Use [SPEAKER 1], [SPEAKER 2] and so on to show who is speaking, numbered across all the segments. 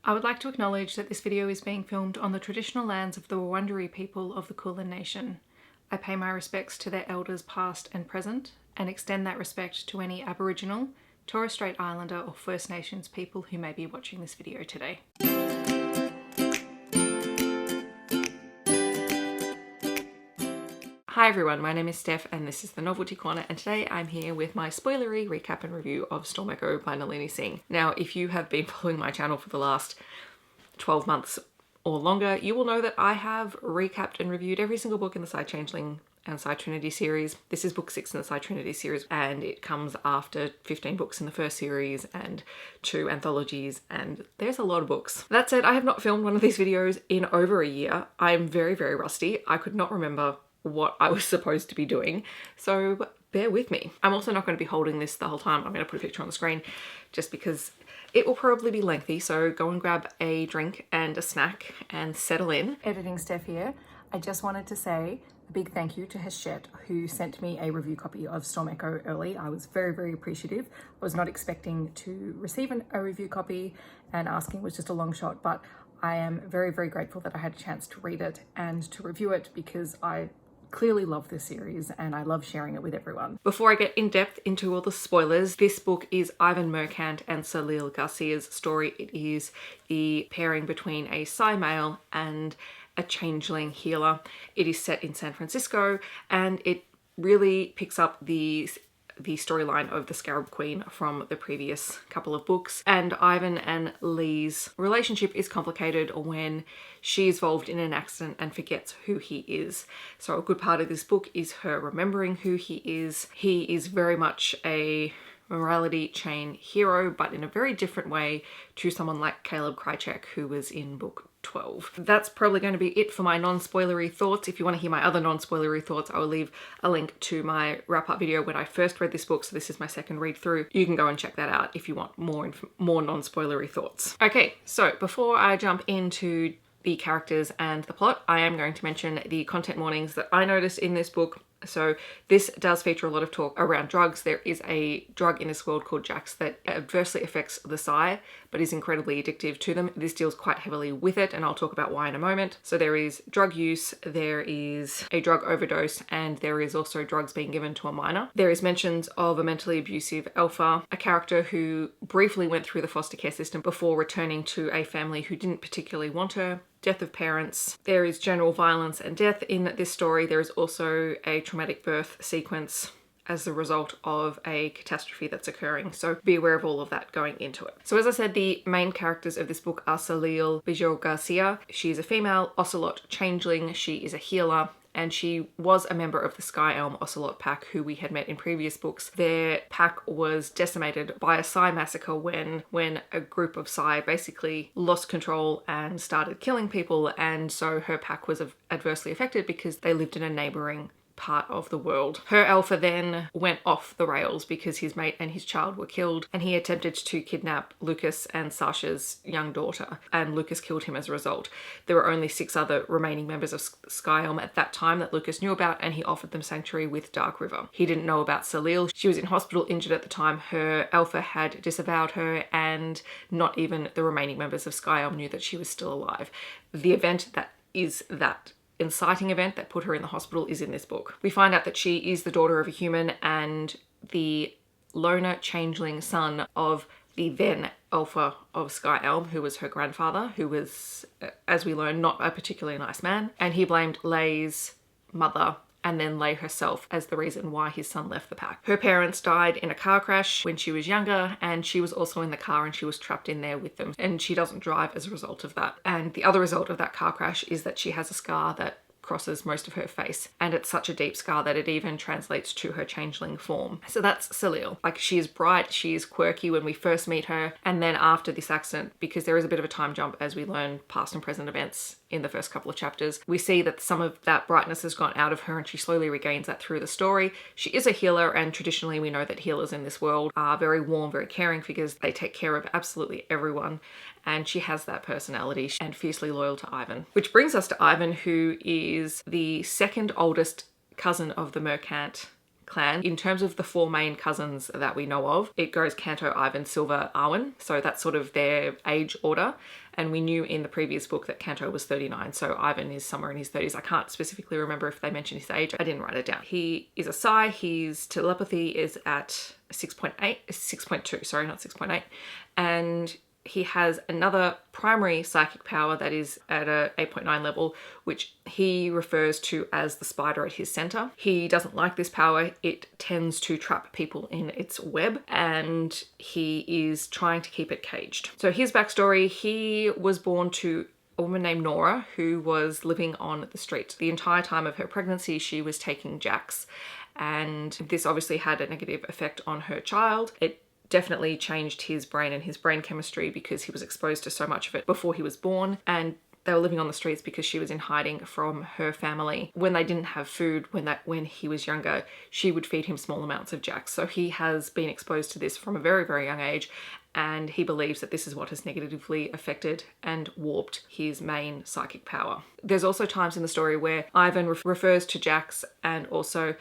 [SPEAKER 1] I would like to acknowledge that this video is being filmed on the traditional lands of the Wurrundjeri people of the Kulin Nation. I pay my respects to their elders past and present, and extend that respect to any Aboriginal, Torres Strait Islander or First Nations people who may be watching this video today. Hi everyone, my name is Steph and this is the Novelty Corner, and today I'm here with my spoilery recap and review of Storm Echo by Nalini Singh. Now, if you have been following my channel for the last 12 months or longer, you will know that I have recapped and reviewed every single book in the Side Changeling and Side Trinity series. This is book 6 in the Side Trinity series, and it comes after 15 books in the first series and 2 anthologies, and there's a lot of books. That said, I have not filmed one of these videos in over a year. I'm very, very rusty. I could not remember what I was supposed to be doing, so bear with me. I'm also not going to be holding this the whole time. I'm going to put a picture on the screen just because it will probably be lengthy, so go and grab a drink and a snack and settle in. Editing Steph here. I just wanted to say a big thank you to Heshet, who sent me a review copy of Storm Echo early. I was very, very appreciative. I was not expecting to receive a review copy, and asking was just a long shot, but I am very, very grateful that I had a chance to read it and to review it, because I clearly love this series and I love sharing it with everyone. Before I get in depth into all the spoilers, this book is Ivan Merkant and Salil Garcia's story. It is the pairing between a Psi male and a changeling healer. It is set in San Francisco, and it really picks up the storyline of the Scarab Queen from the previous couple of books. And Ivan and Lee's relationship is complicated when she is involved in an accident and forgets who he is. So a good part of this book is her remembering who he is. He is very much a morality chain hero, but in a very different way to someone like Caleb Krychek, who was in book 12. That's probably going to be it for my non-spoilery thoughts. If you want to hear my other non-spoilery thoughts, I will leave a link to my wrap-up video when I first read this book, so this is my second read through. You can go and check that out if you want more non-spoilery thoughts. Okay, so before I jump into the characters and the plot, I am going to mention the content warnings that I noticed in this book. So this does feature a lot of talk around drugs. There is a drug in this world called Jax that adversely affects the Psi, but is incredibly addictive to them. This deals quite heavily with it, and I'll talk about why in a moment. So there is drug use, there is a drug overdose, and there is also drugs being given to a minor. There is mentions of a mentally abusive alpha, a character who briefly went through the foster care system before returning to a family who didn't particularly want her. Death of parents. There is general violence and death in this story. There is also a traumatic birth sequence as the result of a catastrophe that's occurring. So be aware of all of that going into it. So as I said, the main characters of this book are Salil Garcia. She is a female Ocelot changeling. She is a healer, and she was a member of the Sky Elm Ocelot pack, who we had met in previous books. Their pack was decimated by a Psi massacre when a group of Psi basically lost control and started killing people, and so her pack was adversely affected because they lived in a neighbouring part of the world. Her alpha then went off the rails because his mate and his child were killed, and he attempted to kidnap Lucas and Sasha's young daughter, and Lucas killed him as a result. There were only 6 other remaining members of Sky Elm at that time that Lucas knew about, and he offered them sanctuary with Dark River. He didn't know about Salil. She was in hospital injured at the time. Her alpha had disavowed her, and not even the remaining members of Sky Elm knew that she was still alive. The event that inciting event that put her in the hospital is in this book. We find out that she is the daughter of a human and the loner changeling son of the then alpha of Sky Elm, who was her grandfather, who was, as we learn, not a particularly nice man. And he blamed Lay's mother and then Lay herself as the reason why his son left the pack. Her parents died in a car crash when she was younger, and she was also in the car and she was trapped in there with them, and she doesn't drive as a result of that. And the other result of that car crash is that she has a scar that crosses most of her face, and it's such a deep scar that it even translates to her changeling form. So that's Salil. Like, she is bright, she is quirky when we first meet her, and then after this accident, because there is a bit of a time jump as we learn past and present events in the first couple of chapters, we see that some of that brightness has gone out of her and she slowly regains that through the story. She is a healer, and traditionally we know that healers in this world are very warm, very caring figures. They take care of absolutely everyone, and she has that personality and fiercely loyal to Ivan. Which brings us to Ivan, who is the second oldest cousin of the Merkant clan. In terms of the 4 main cousins that we know of, it goes Canto, Ivan, Silver, Arwen. So that's sort of their age order. And we knew in the previous book that Canto was 39, so Ivan is somewhere in his 30s. I can't specifically remember if they mentioned his age. I didn't write it down. He is a Psi. His telepathy is at 6.2, sorry, not 6.8. And he has another primary psychic power that is at a 8.9 level, which he refers to as the spider at his center. He doesn't like this power. It tends to trap people in its web, and he is trying to keep it caged. So his backstory, he was born to a woman named Nora who was living on the street. The entire time of her pregnancy, she was taking Jacks, and this obviously had a negative effect on her child. It definitely changed his brain and his brain chemistry because he was exposed to so much of it before he was born, and they were living on the streets because she was in hiding from her family. When they didn't have food, when he was younger, she would feed him small amounts of Jacks. So he has been exposed to this from a very, very young age, and he believes that this is what has negatively affected and warped his main psychic power. There's also times in the story where Ivan refers to Jacks and also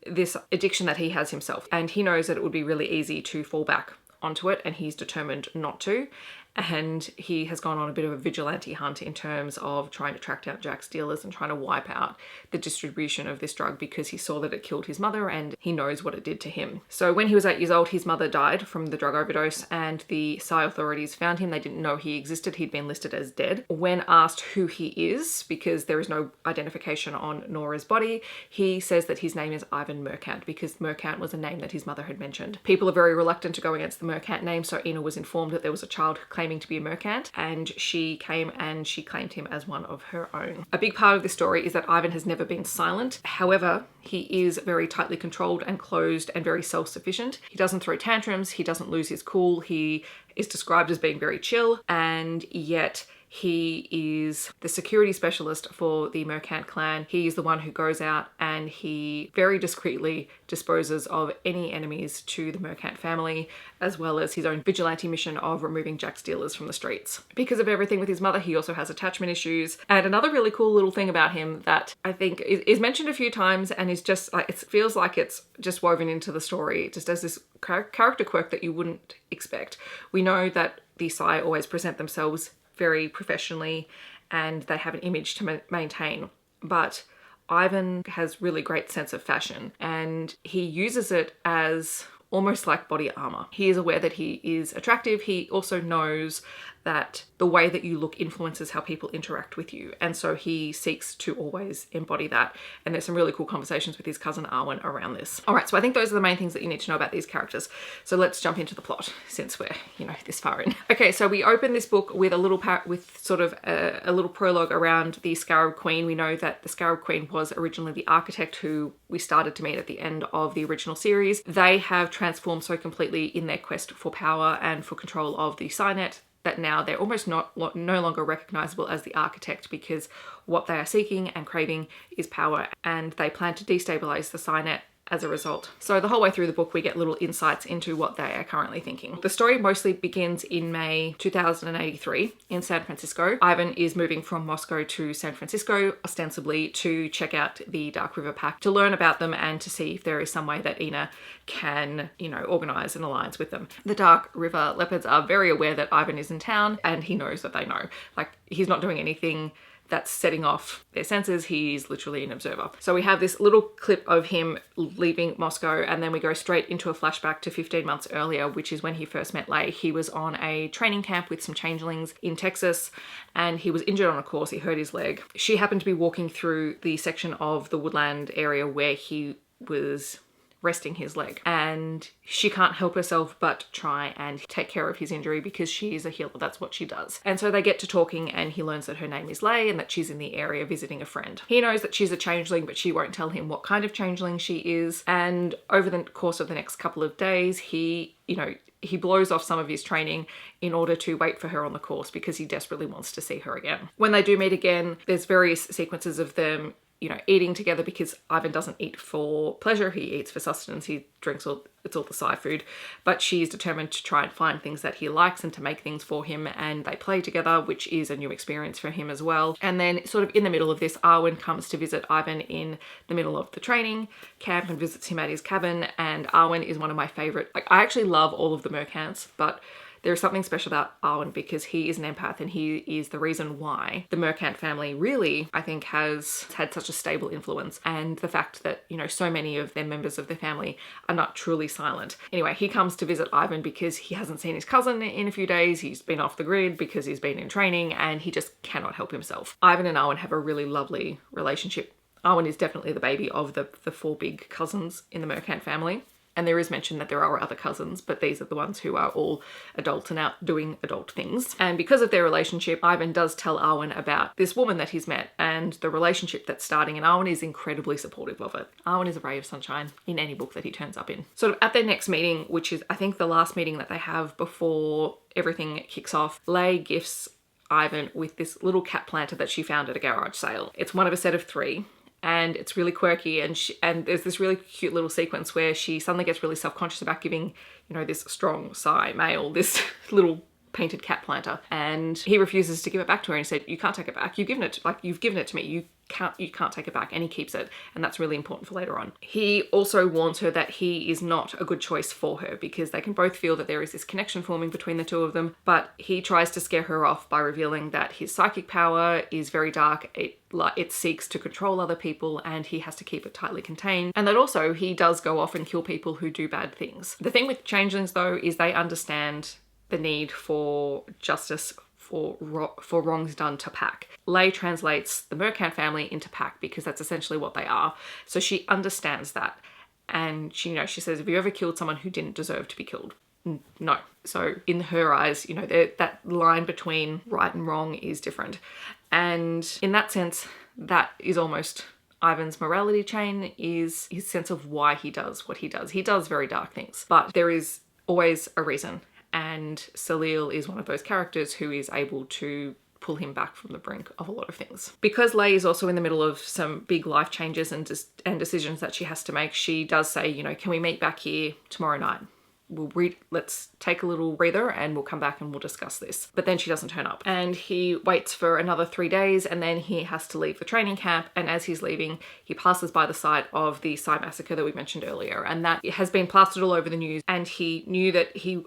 [SPEAKER 1] this addiction that he has himself, and he knows that it would be really easy to fall back onto it, and he's determined not to. And he has gone on a bit of a vigilante hunt in terms of trying to track down Jack's dealers and trying to wipe out the distribution of this drug because he saw that it killed his mother and he knows what it did to him. So when he was 8 years old, his mother died from the drug overdose, and the Psi authorities found him. They didn't know he existed. He'd been listed as dead. When asked who he is, because there is no identification on Nora's body, he says that his name is Ivan Mercant because Mercant was a name that his mother had mentioned. People are very reluctant to go against the Mercant name, so Ina was informed that there was a child claiming to be a Mercant, and she came and she claimed him as one of her own. A big part of this story is that Ivan has never been silent. However, he is very tightly controlled and closed and very self-sufficient. He doesn't throw tantrums, he doesn't lose his cool, he is described as being very chill, and yet he is the security specialist for the Mercant clan. He is the one who goes out and he very discreetly disposes of any enemies to the Mercant family, as well as his own vigilante mission of removing Jack's dealers from the streets. Because of everything with his mother, he also has attachment issues. And another really cool little thing about him that I think is mentioned a few times and is just like, it feels like it's just woven into the story, just as this character quirk that you wouldn't expect. We know that the Psi always present themselves very professionally and they have an image to maintain, but Ivan has really great sense of fashion and he uses it as almost like body armor. He is aware that he is attractive. He also knows that the way that you look influences how people interact with you. And so he seeks to always embody that. And there's some really cool conversations with his cousin Arwen around this. All right, so I think those are the main things that you need to know about these characters. So let's jump into the plot since we're, this far in. Okay, so we open this book with a little a little prologue around the Scarab Queen. We know that the Scarab Queen was originally the architect who we started to meet at the end of the original series. They have transformed so completely in their quest for power and for control of the Psynet that now they're almost no longer recognizable as the architect, because what they are seeking and craving is power, and they plan to destabilize the Psynet as a result. So the whole way through the book we get little insights into what they are currently thinking. The story mostly begins in May 2083 in San Francisco. Ivan is moving from Moscow to San Francisco, ostensibly to check out the Dark River Pact, to learn about them and to see if there is some way that Ina can, organize an alliance with them. The Dark River Leopards are very aware that Ivan is in town, and he knows that they know. Like, he's not doing anything that's setting off their senses. He's literally an observer. So we have this little clip of him leaving Moscow, and then we go straight into a flashback to 15 months earlier, which is when he first met Lei. He was on a training camp with some changelings in Texas, and he was injured on a course. He hurt his leg. She happened to be walking through the section of the woodland area where he was resting his leg, and she can't help herself but try and take care of his injury because she is a healer. That's what she does. And so they get to talking, and he learns that her name is Lei and that she's in the area visiting a friend. He knows that she's a changeling, but she won't tell him what kind of changeling she is. And over the course of the next couple of days, he blows off some of his training in order to wait for her on the course because he desperately wants to see her again. When they do meet again, there's various sequences of them eating together, because Ivan doesn't eat for pleasure, he eats for sustenance, he drinks it's all the Psy food, but she's determined to try and find things that he likes and to make things for him, and they play together, which is a new experience for him as well. And then sort of in the middle of this, Arwen comes to visit Ivan in the middle of the training camp and visits him at his cabin, and Arwen is one of my favorite. Like, I actually love all of the mercants, but there's something special about Arwen because he is an empath, and he is the reason why the mercant family really, I think, has had such a stable influence, and the fact that, so many of their members of the family are not truly silent. Anyway, he comes to visit Ivan because he hasn't seen his cousin in a few days. He's been off the grid because he's been in training, and he just cannot help himself. Ivan and Arwen have a really lovely relationship. Arwen is definitely the baby of the four big cousins in the mercant family. And there is mention that there are other cousins, but these are the ones who are all adults and out doing adult things. And because of their relationship, Ivan does tell Arwen about this woman that he's met and the relationship that's starting, and Arwen is incredibly supportive of it. Arwen is a ray of sunshine in any book that he turns up in. Sort of at their next meeting, which is, I think, the last meeting that they have before everything kicks off, Leigh gifts Ivan with this little cat planter that she found at a garage sale. It's one of a set of 3. And it's really quirky, and there's this really cute little sequence where she suddenly gets really self-conscious about giving, this strong Psy male this little painted cat planter, and he refuses to give it back to her, and he said, "You can't take it back. You've given it to me. You can't take it back," and he keeps it, and that's really important for later on. He also warns her that he is not a good choice for her because they can both feel that there is this connection forming between the two of them, but he tries to scare her off by revealing that his psychic power is very dark. It seeks to control other people, and he has to keep it tightly contained, and that also he does go off and kill people who do bad things. The thing with changelings, though, is they understand the need for justice for wrongs done to pack. Leigh translates the mercant family into pack because that's essentially what they are. So she understands that, and she says, "Have you ever killed someone who didn't deserve to be killed?" No. So in her eyes, that line between right and wrong is different, and in that sense, that is almost Ivan's morality chain, is his sense of why he does what he does. He does very dark things, but there is always a reason. And Salil is one of those characters who is able to pull him back from the brink of a lot of things. Because Leigh is also in the middle of some big life changes and decisions that she has to make, she does say, "Can we meet back here tomorrow night? Let's take a little breather and we'll come back and we'll discuss this." But then she doesn't turn up, and he waits for another 3 days, and then he has to leave the training camp. And as he's leaving, he passes by the site of the Psy massacre that we mentioned earlier, and that has been plastered all over the news, and he knew that he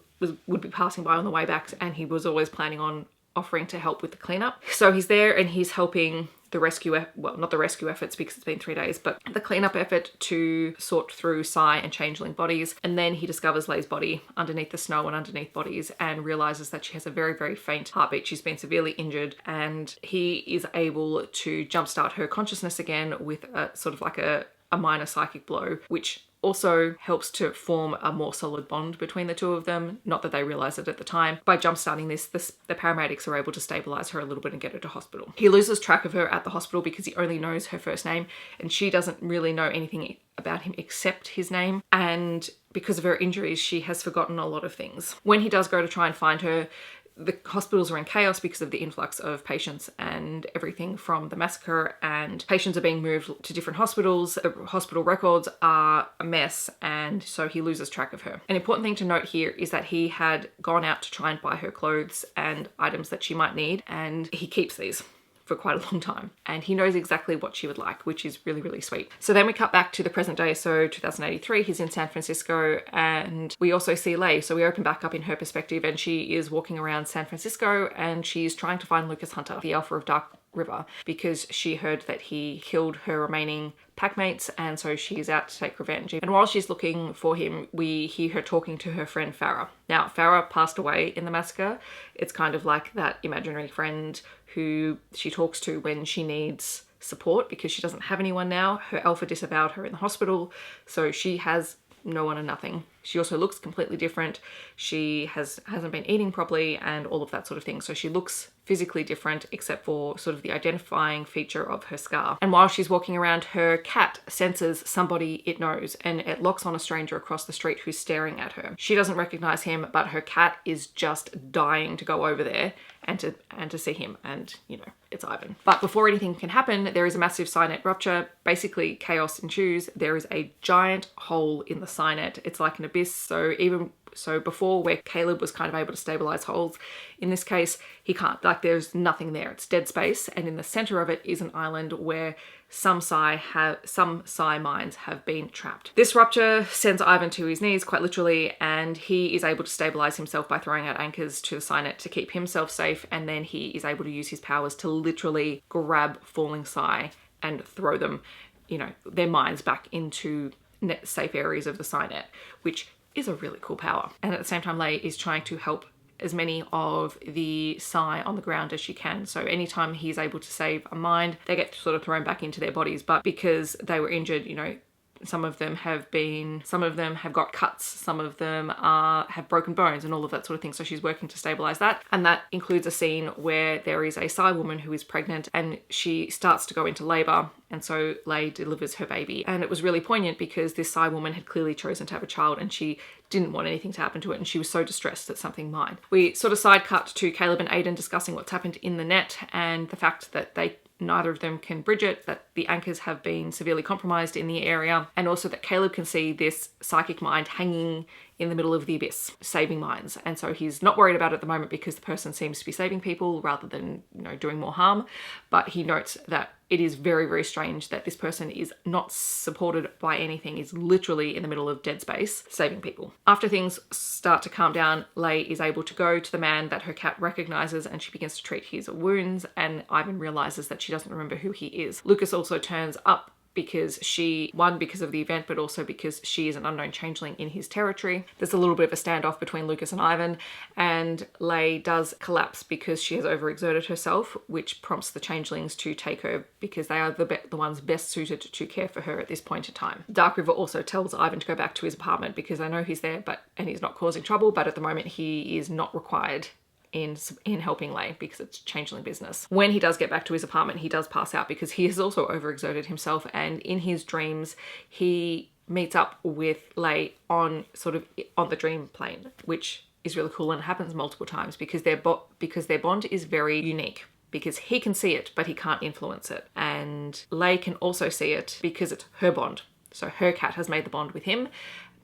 [SPEAKER 1] would be passing by on the way back, and he was always planning on offering to help with the cleanup. So he's there and he's helping the rescue, well, not the rescue efforts because it's been 3 days, but the cleanup effort to sort through Psy and changeling bodies. And then he discovers Leigh's body underneath the snow and underneath bodies, and realizes that she has a very, very faint heartbeat. She's been severely injured, and he is able to jumpstart her consciousness again with a sort of like a minor psychic blow, which also helps to form a more solid bond between the two of them. Not that they realize it at the time. By jumpstarting this, the paramedics are able to stabilize her a little bit and get her to hospital. He loses track of her at the hospital because he only knows her first name, and she doesn't really know anything about him except his name. And because of her injuries, she has forgotten a lot of things. When he does go to try and find her, the hospitals are in chaos because of the influx of patients and everything from the massacre, and patients are being moved to different hospitals. The hospital records are a mess, and so he loses track of her. An important thing to note here is that he had gone out to try and buy her clothes and items that she might need, and he keeps these for quite a long time, and he knows exactly what she would like, which is really, really sweet. So then we cut back to the present day, so 2083, he's in San Francisco, and we also see Leigh. So we open back up in her perspective, and she is walking around San Francisco, and she's trying to find Lucas Hunter, the Alpha of Dark River, because she heard that he killed her remaining packmates, and so she's out to take revenge. And while she's looking for him, we hear her talking to her friend Farah. Now, Farah passed away in the massacre. It's kind of like that imaginary friend who she talks to when she needs support because she doesn't have anyone now. Her alpha disavowed her in the hospital, so she has no one and nothing. She also looks completely different. She hasn't been eating properly and all of that sort of thing. So she looks physically different except for sort of the identifying feature of her scar. And while she's walking around, her cat senses somebody it knows and it locks on a stranger across the street who's staring at her. She doesn't recognize him, but her cat is just dying to go over there and to see him, and you know, it's Ivan. But before anything can happen, there is a massive signet rupture. Basically chaos ensues. There is a giant hole in the signet. It's like an abyss. So before, where Caleb was kind of able to stabilize holes, in this case he can't. Like, there's nothing there. It's dead space, and in the center of it is an island where some Psi minds have been trapped. This rupture sends Ivan to his knees, quite literally, and he is able to stabilize himself by throwing out anchors to the signet to keep himself safe, and then he is able to use his powers to literally grab falling Psi and throw them, you know, their minds back into safe areas of the signet, which is a really cool power. And at the same time, Lei is trying to help as many of the Psi on the ground as she can. So anytime he's able to save a mind, they get sort of thrown back into their bodies. But because they were injured, you know, some of them have got cuts, some of them have broken bones and all of that sort of thing. So she's working to stabilize that. And that includes a scene where there is a Psi woman who is pregnant and she starts to go into labor. And so Lei delivers her baby. And it was really poignant because this Psi woman had clearly chosen to have a child and she didn't want anything to happen to it. And she was so distressed that something might. We sort of side cut to Caleb and Aiden discussing what's happened in the net and the fact that neither of them can bridge it, that the anchors have been severely compromised in the area, and also that Caleb can see this psychic mind hanging in the middle of the abyss, saving minds. And so he's not worried about it at the moment because the person seems to be saving people rather than, you know, doing more harm. But he notes that it is very, very strange that this person is not supported by anything, is literally in the middle of dead space, saving people. After things start to calm down, Lei is able to go to the man that her cat recognizes and she begins to treat his wounds, and Ivan realizes that she doesn't remember who he is. Lucas also turns up because because of the event, but also because she is an unknown changeling in his territory. There's a little bit of a standoff between Lucas and Ivan, and Lei does collapse because she has overexerted herself, which prompts the changelings to take her because they are the ones best suited to care for her at this point in time. Dark River also tells Ivan to go back to his apartment because they know he's there and he's not causing trouble, but at the moment he is not required in helping Lei because it's changeling business. When he does get back to his apartment, he does pass out because he has also overexerted himself, and in his dreams he meets up with Lei on the dream plane, which is really cool, and it happens multiple times because their bond is very unique. Because he can see it, but he can't influence it. And Lei can also see it because it's her bond. So her cat has made the bond with him,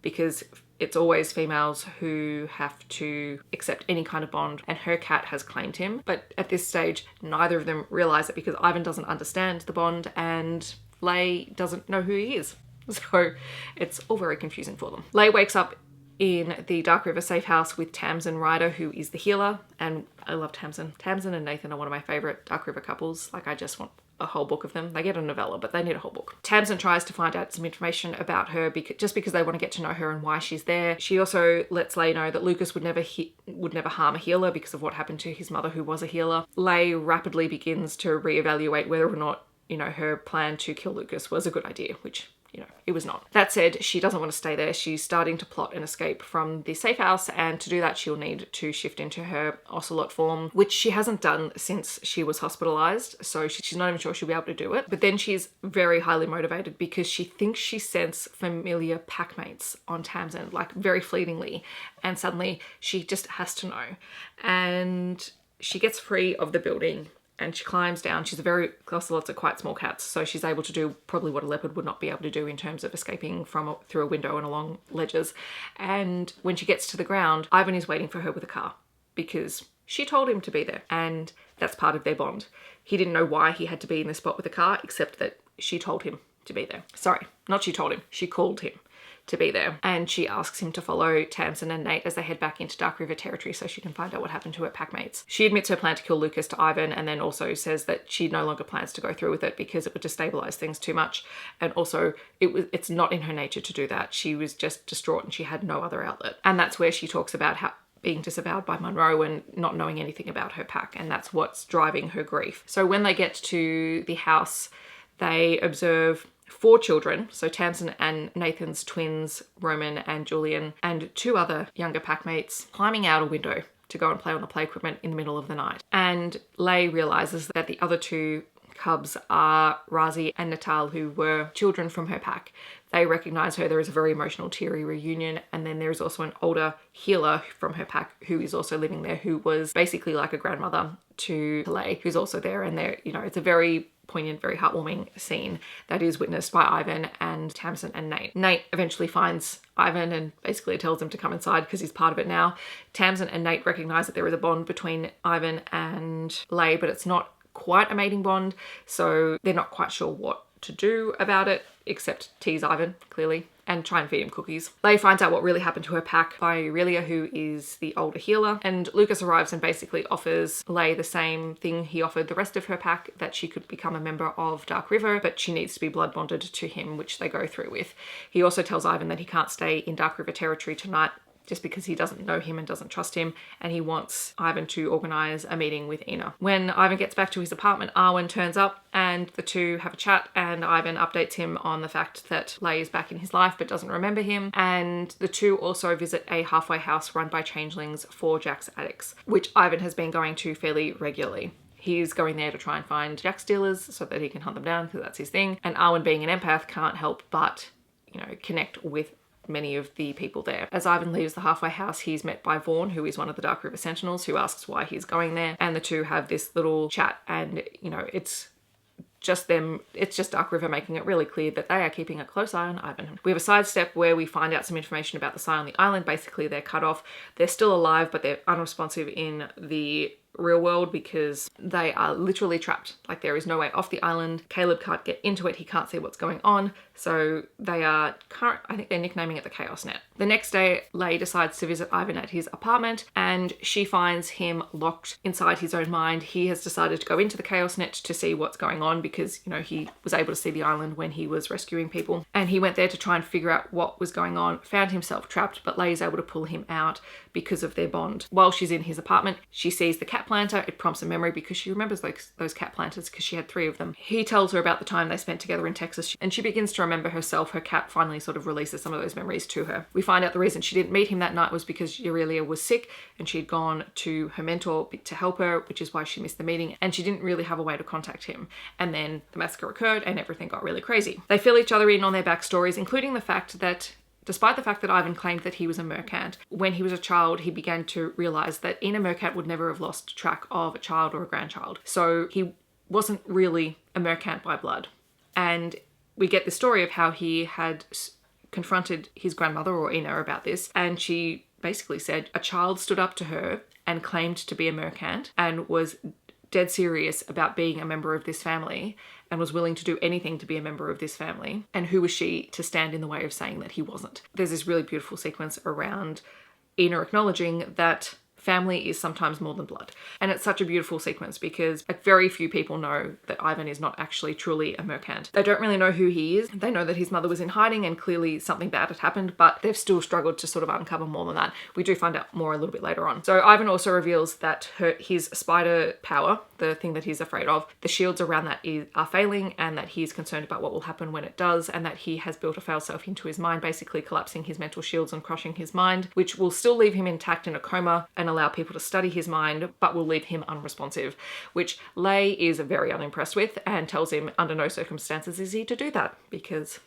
[SPEAKER 1] because it's always females who have to accept any kind of bond, and her cat has claimed him. But at this stage, neither of them realize it because Ivan doesn't understand the bond and Lei doesn't know who he is. So it's all very confusing for them. Lei wakes up in the Dark River safe house with Tamsin Ryder, who is the healer. And I love Tamsin. Tamsin and Nathan are one of my favorite Dark River couples. Like, I just want a whole book of them. They get a novella, but they need a whole book. Tamsin tries to find out some information about her just because they want to get to know her and why she's there. She also lets Lei know that Lucas would never harm a healer because of what happened to his mother, who was a healer. Lei rapidly begins to reevaluate whether or not, you know, her plan to kill Lucas was a good idea, which, you know, it was not. That said, she doesn't want to stay there. She's starting to plot an escape from the safe house, and to do that she'll need to shift into her ocelot form, which she hasn't done since she was hospitalized, so she's not even sure she'll be able to do it. But then she's very highly motivated because she thinks she senses familiar packmates on Tamsin, like very fleetingly, and suddenly she just has to know. And she gets free of the building and she climbs down. Ocelots are quite small cats, so she's able to do probably what a leopard would not be able to do in terms of escaping through a window and along ledges. And when she gets to the ground, Ivan is waiting for her with a car because she told him to be there, and that's part of their bond. He didn't know why he had to be in this spot with a car, except that she told him to be there. Sorry, not she told him, she called him to be there. And she asks him to follow Tamsin and Nate as they head back into Dark River territory so she can find out what happened to her packmates. She admits her plan to kill Lucas to Ivan, and then also says that she no longer plans to go through with it because it would destabilize things too much. And also it's not in her nature to do that. She was just distraught and she had no other outlet. And that's where she talks about how being disavowed by Monroe and not knowing anything about her pack, and that's what's driving her grief. So when they get to the house, they observe 4 children, so Tamsin and Nathan's twins, Roman and Julian, and 2 other younger packmates, climbing out a window to go and play on the play equipment in the middle of the night. And Leigh realizes that the other 2 cubs are Razi and Natal, who were children from her pack. They recognize her. There is a very emotional, teary reunion. And then there's also an older healer from her pack who is also living there, who was basically like a grandmother to Leigh, who's also there. And they're, it's a very poignant, very heartwarming scene that is witnessed by Ivan and Tamsin and Nate. Nate eventually finds Ivan and basically tells him to come inside because he's part of it now. Tamsin and Nate recognize that there is a bond between Ivan and Leigh, but it's not quite a mating bond, so they're not quite sure what to do about it, except tease Ivan, clearly, and try and feed him cookies. Leigh finds out what really happened to her pack by Aurelia, who is the older healer, and Lucas arrives and basically offers Leigh the same thing he offered the rest of her pack, that she could become a member of Dark River, but she needs to be blood bonded to him, which they go through with. He also tells Ivan that he can't stay in Dark River territory tonight just because he doesn't know him and doesn't trust him, and he wants Ivan to organise a meeting with Ina. When Ivan gets back to his apartment, Arwen turns up and the 2 have a chat, and Ivan updates him on the fact that Leigh is back in his life but doesn't remember him, and the 2 also visit a halfway house run by changelings for Jack's addicts, which Ivan has been going to fairly regularly. He's going there to try and find Jack stealers so that he can hunt them down, because that's his thing, and Arwen, being an empath, can't help but, connect with many of the people there. As Ivan leaves the halfway house, he's met by Vaughn, who is one of the Dark River Sentinels, who asks why he's going there, and the 2 have this little chat, and it's just them, it's just Dark River making it really clear that they are keeping a close eye on Ivan. We have a sidestep where we find out some information about the Psi on the island. Basically, they're cut off. They're still alive, but they're unresponsive in the real world because they are literally trapped. Like, there is no way off the island. Caleb can't get into it. He can't see what's going on. So they are, I think they're nicknaming it the Chaos Net. The next day, Leigh decides to visit Ivan at his apartment, and she finds him locked inside his own mind. He has decided to go into the Chaos Net to see what's going on because, he was able to see the island when he was rescuing people. And he went there to try and figure out what was going on, found himself trapped, but Leigh is able to pull him out because of their bond. While she's in his apartment, she sees the cat planter. It prompts a memory because she remembers those cat planters because she had 3 of them. He tells her about the time they spent together in Texas, and she begins to remember herself. Her cat finally sort of releases some of those memories to her. We find out the reason she didn't meet him that night was because Aurelia was sick and she'd gone to her mentor to help her, which is why she missed the meeting, and she didn't really have a way to contact him. And then the massacre occurred and everything got really crazy. They fill each other in on their backstories, including the fact that despite the fact that Ivan claimed that he was a mercant, when he was a child, he began to realise that Ina Mercat would never have lost track of a child or a grandchild. So he wasn't really a mercant by blood. And we get the story of how he had confronted his grandmother, or Ina, about this, and she basically said a child stood up to her and claimed to be a mercant and was dead serious about being a member of this family and was willing to do anything to be a member of this family. And who was she to stand in the way of saying that he wasn't? There's this really beautiful sequence around Ina acknowledging that family is sometimes more than blood. And it's such a beautiful sequence because very few people know that Ivan is not actually truly a mercant. They don't really know who he is. They know that his mother was in hiding and clearly something bad had happened, but they've still struggled to sort of uncover more than that. We do find out more a little bit later on. So Ivan also reveals that his spider power, the thing that he's afraid of, the shields around that are failing, and that he's concerned about what will happen when it does, and that he has built a failsafe into his mind, basically collapsing his mental shields and crushing his mind, which will still leave him intact in a coma and allow people to study his mind, but will leave him unresponsive, which Leigh is very unimpressed with and tells him under no circumstances is he to do that, because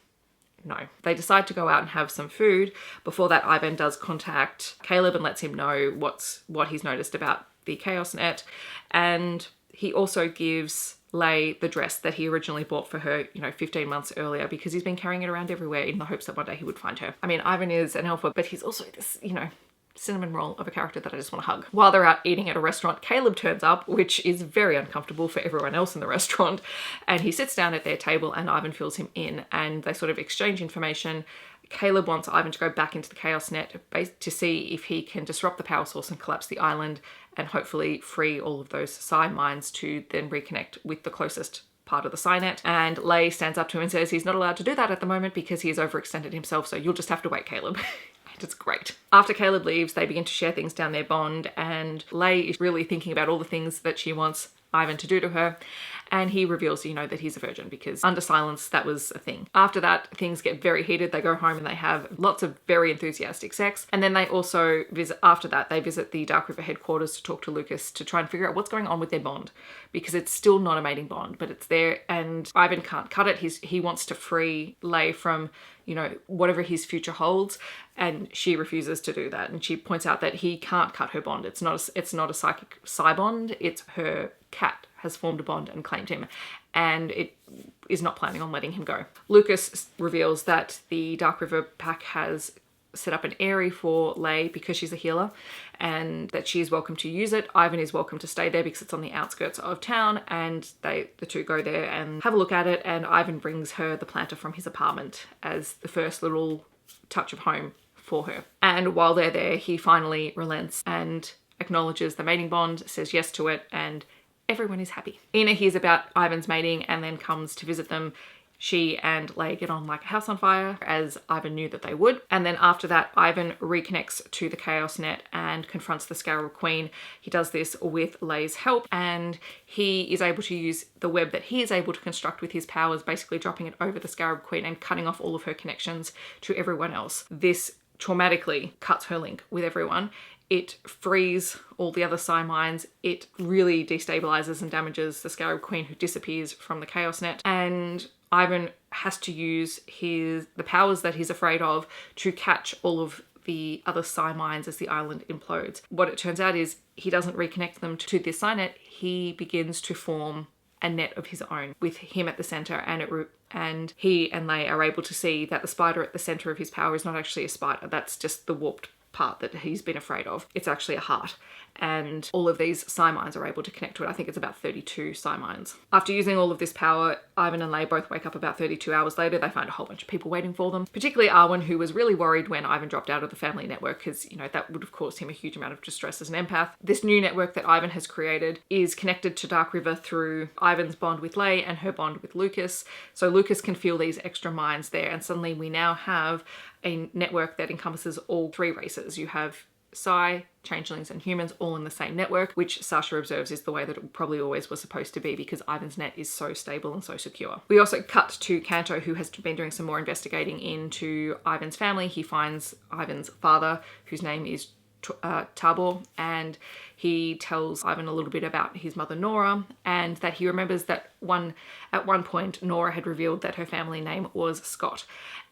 [SPEAKER 1] no. They decide to go out and have some food. Before that, Ivan does contact Caleb and lets him know what he's noticed about the Chaos Net, and he also gives Leigh the dress that he originally bought for her, 15 months earlier, because he's been carrying it around everywhere in the hopes that one day he would find her. I mean, Ivan is an alpha, but he's also this, cinnamon roll of a character that I just want to hug. While they're out eating at a restaurant, Caleb turns up, which is very uncomfortable for everyone else in the restaurant, and he sits down at their table and Ivan fills him in, and they sort of exchange information. Caleb wants Ivan to go back into the Chaos Net to see if he can disrupt the power source and collapse the island and hopefully free all of those Psi minds to then reconnect with the closest part of the Psi Net. And Leigh stands up to him and says he's not allowed to do that at the moment because he has overextended himself, so you'll just have to wait, Caleb. It's great. After Caleb leaves, they begin to share things down their bond, and Leigh is really thinking about all the things that she wants Ivan to do to her. and he reveals, you know, that he's a virgin because under silence, that was a thing. After that, things get very heated. They go home and they have lots of very enthusiastic sex. And then they also visit, after that, they visit the Dark River headquarters to talk to Lucas to try and figure out what's going on with their bond, because it's still not a mating bond, but it's there, and Ivan can't cut it. He wants to free Lay from, you know, whatever his future holds, and she refuses to do that. And she points out that he can't cut her bond. It's not a psychic psi bond. It's her cat has formed a bond and claimed him, and it is not planning on letting him go. Lucas reveals that the Dark River pack has set up an area for Lay because she's a healer, and that she is welcome to use it. Ivan is welcome to stay there because it's on the outskirts of town, and the two go there and have a look at it, and Ivan brings her the planter from his apartment as the first little touch of home for her. And while they're there, he finally relents and acknowledges the mating bond, says yes to it, and everyone is happy. Ina hears about Ivan's mating and then comes to visit them. She and Lay get on like a house on fire, as Ivan knew that they would. And then after that, Ivan reconnects to the Chaos Net and confronts the Scarab Queen. He does this with Lay's help, and he is able to use the web that he is able to construct with his powers, basically dropping it over the Scarab Queen and cutting off all of her connections to everyone else. This traumatically cuts her link with everyone. It frees all the other psi minds. It really destabilizes and damages the Scarab Queen, who disappears from the Chaos Net. And Ivan has to use the powers that he's afraid of to catch all of the other psi minds as the island implodes. What it turns out is he doesn't reconnect them to this psi net. He begins to form a net of his own with him at the center, and he and Lay are able to see that the spider at the center of his power is not actually a spider. That's just the warped part that he's been afraid of. It's actually a heart, and all of these psi minds are able to connect to it. I think it's about 32 psi minds. After using all of this power, Ivan and Lay both wake up about 32 hours later. They find a whole bunch of people waiting for them, particularly Arwen, who was really worried when Ivan dropped out of the family network, because, you know, that would have caused him a huge amount of distress as an empath. This new network that Ivan has created is connected to Dark River through Ivan's bond with Lay and her bond with Lucas. So Lucas can feel these extra minds there, and suddenly we now have a network that encompasses all three races. You have Psi, changelings and humans all in the same network, which Sasha observes is the way that it probably always was supposed to be, because Ivan's net is so stable and so secure. We also cut to Kanto, who has been doing some more investigating into Ivan's family. He finds Ivan's father, whose name is Tabor, and he tells Ivan a little bit about his mother Nora, and that he remembers that at one point Nora had revealed that her family name was Scott,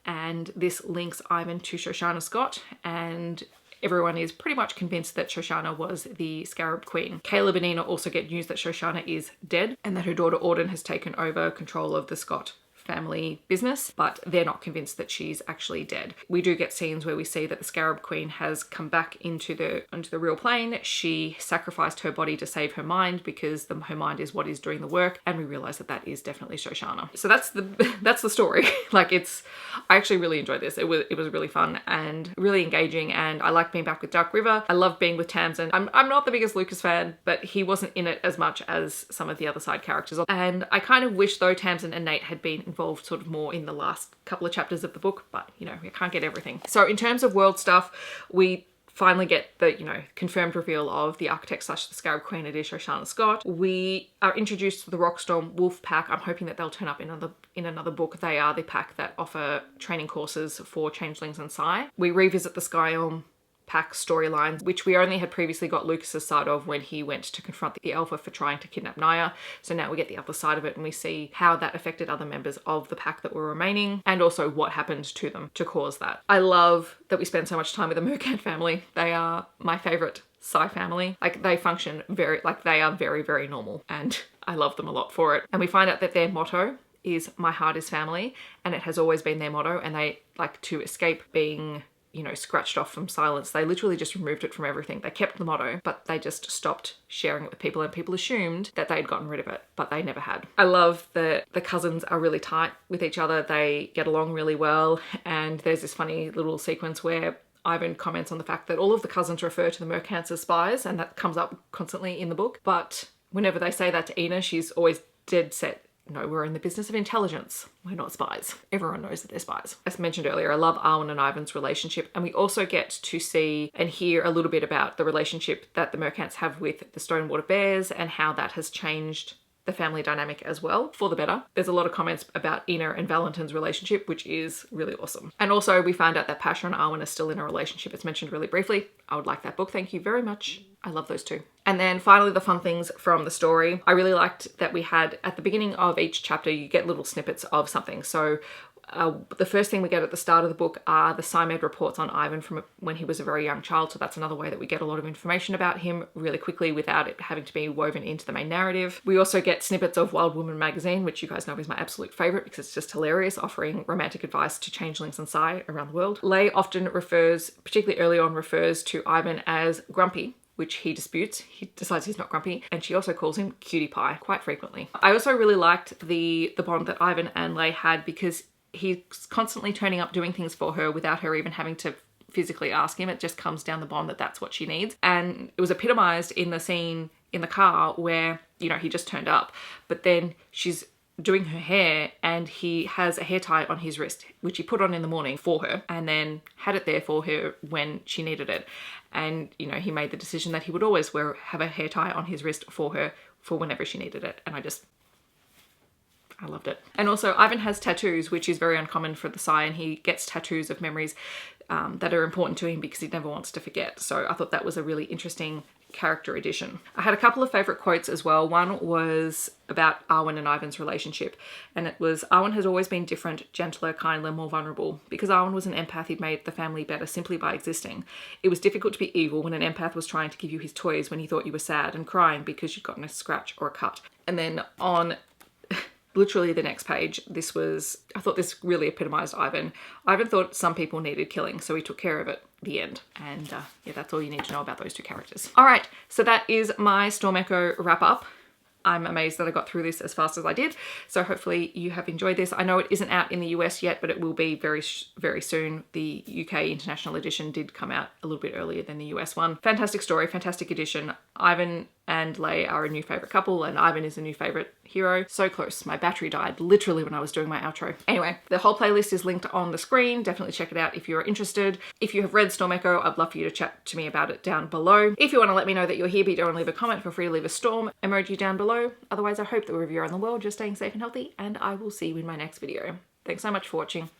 [SPEAKER 1] and this links Ivan to Shoshana Scott, and everyone is pretty much convinced that Shoshana was the Scarab Queen. Caleb and Ina also get news that Shoshana is dead and that her daughter Auden has taken over control of the Scott family business, but they're not convinced that she's actually dead. We do get scenes where we see that the Scarab Queen has come back into the real plane. She sacrificed her body to save her mind, because her mind is what is doing the work, and we realize that that is definitely Shoshana. So that's the story. Like, I actually really enjoyed this. It was really fun and really engaging, and I like being back with Dark River. I love being with Tamsin. I'm not the biggest Lucas fan, but he wasn't in it as much as some of the other side characters. And I kind of wish, though, Tamsin and Nate had been involved sort of more in the last couple of chapters of the book, but, you know, we can't get everything. So in terms of world stuff, we finally get the, you know, confirmed reveal of the architect / the Scarab Queen. It is Shoshana Scott. We are introduced to the Rockstorm Wolf pack. I'm hoping that they'll turn up in another book. They are the pack that offer training courses for changelings and Psi. We revisit the Skyelm pack storylines, which we only had previously got Lucas's side of when he went to confront the Alpha for trying to kidnap Naya. So now we get the other side of it, and we see how that affected other members of the pack that were remaining, and also what happened to them to cause that. I love that we spend so much time with the Mercant family. They are my favorite Psi family. Like, they function they are very, very normal, and I love them a lot for it. And we find out that their motto is "My heart is family," and it has always been their motto, and they like to escape being, you know, scratched off from silence. They literally just removed it from everything. They kept the motto, but they just stopped sharing it with people, and people assumed that they'd gotten rid of it, but they never had. I love that the cousins are really tight with each other. They get along really well, and there's this funny little sequence where Ivan comments on the fact that all of the cousins refer to the Mercants as spies, and that comes up constantly in the book. But whenever they say that to Ina, she's always dead set. No, we're in the business of intelligence. We're not spies. Everyone knows that they're spies. As mentioned earlier, I love Arwen and Ivan's relationship, and we also get to see and hear a little bit about the relationship that the Mercants have with the Stonewater Bears and how that has changed the family dynamic as well, for the better. There's a lot of comments about Ina and Valentin's relationship, which is really awesome. And also we find out that Pasha and Arwen are still in a relationship. It's mentioned really briefly. I would like that book. Thank you very much. I love those two. And then finally, the fun things from the story. I really liked that we had, at the beginning of each chapter, you get little snippets of something. So the first thing we get at the start of the book are the SciMed reports on Ivan from when he was a very young child. So that's another way that we get a lot of information about him really quickly without it having to be woven into the main narrative. We also get snippets of Wild Woman magazine, which you guys know is my absolute favorite because it's just hilarious, offering romantic advice to changelings and Psy around the world. Lay often refers, particularly early on, refers to Ivan as grumpy, which he disputes. He decides he's not grumpy, and she also calls him cutie pie quite frequently. I also really liked the bond that Ivan and Lay had because he's constantly turning up doing things for her without her even having to physically ask him. It just comes down the bond that that's what she needs. And it was epitomized in the scene in the car where, you know, he just turned up, but then she's doing her hair and he has a hair tie on his wrist, which he put on in the morning for her and then had it there for her when she needed it. And, you know, he made the decision that he would always have a hair tie on his wrist for her for whenever she needed it. And I loved it. And also Ivan has tattoos, which is very uncommon for the Psy, and he gets tattoos of memories that are important to him because he never wants to forget. So I thought that was a really interesting character addition. I had a couple of favorite quotes as well. One was about Arwen and Ivan's relationship, and it was, Arwen has always been different, gentler, kinder, more vulnerable. Because Arwen was an empath, he'd made the family better simply by existing. It was difficult to be evil when an empath was trying to give you his toys when he thought you were sad and crying because you'd gotten a scratch or a cut. And then on literally the next page, I thought this really epitomized Ivan. Ivan thought some people needed killing, so he took care of it. The end. And yeah, that's all you need to know about those two characters. All right, so that is my Storm Echo wrap up. I'm amazed that I got through this as fast as I did. So hopefully you have enjoyed this. I know it isn't out in the US yet, but it will be very, very soon. The UK International Edition did come out a little bit earlier than the US one. Fantastic story, fantastic edition. Ivan and Lay are a new favorite couple, and Ivan is a new favorite hero. So close. My battery died literally when I was doing my outro. Anyway, the whole playlist is linked on the screen. Definitely check it out if you're interested. If you have read Storm Echo, I'd love for you to chat to me about it down below. If you want to let me know that you're here but you don't want to leave a comment, feel free to leave a storm emoji down below. Otherwise, I hope that wherever you're in the world, you're staying safe and healthy, and I will see you in my next video. Thanks so much for watching.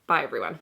[SPEAKER 1] Bye, everyone.